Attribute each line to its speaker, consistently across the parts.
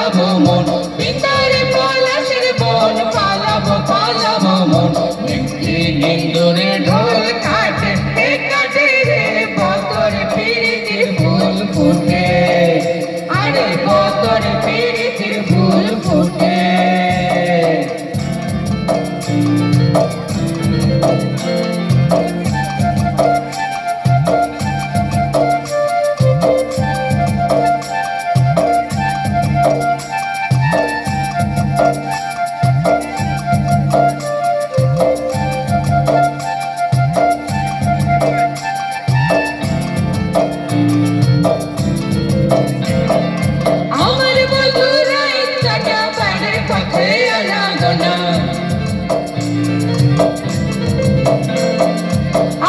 Speaker 1: পালাবো মন ভিতরে পলাশের বন পালাবো পালাবো মন একটি নিন্দুরে ঢোল কাটে কাটে রে বতর পিরিতির ফুল ফুটে আরে বতর পিরিতির ফুল ফুটে আমার বন্ধুরা একটা বাড়ির পথে আনাগোনা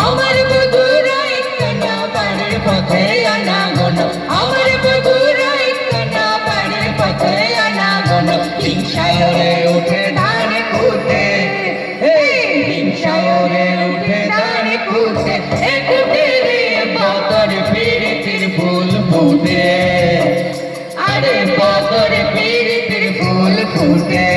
Speaker 1: আমার বন্ধুরা একটা বাড়ির পথে আনাগোনা আমার বন্ধুরা একটা বাড়ির পথে আনাগোনা হিংসায়রে উঠে ধান কুটে হিংসায়রে উঠে ধান কুটে কুটে রে বতর পিরিতির ফুল ফুটে আরে বতর পিরিতির ফুল ফুটে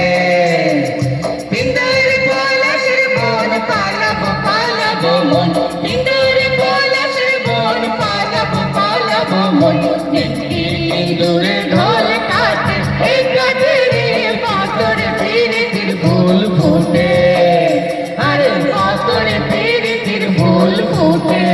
Speaker 1: পিন্দরে পলাশের বন পালাবো পালাবো মন পিন্দরে পলাশের বন পালাবো পালাবো মন একটি ইন্দুরে ঢোল কাটে কাটে রে বতর পিরিতির ফুল ফুটে আরে বতর পিরিতির ফুল ফুটে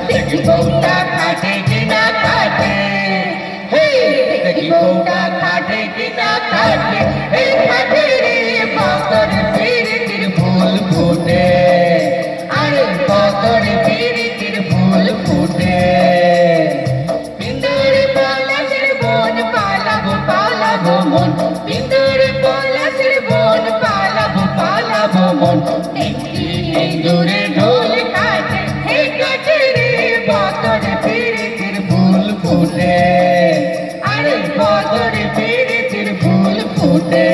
Speaker 1: দেখি বউটা খাটে কিনা খাটে দেখি বউটা খাটে কিনা খাটে খাটে রে বতর পিরিতির ফুল ফুটে আরে বতর পিরিতির ফুল ফুটে পিন্দরে পলাশের বন পালাবো পালাবো মন পিন্দরে পলাশের বন পালাবো পালাবো মন একটি ইন্দুরে ঢোল কাটে কাটে রে বতর পিরিতির ফুল ফুটে আরে বতর পিরিতির ফুল ফুটে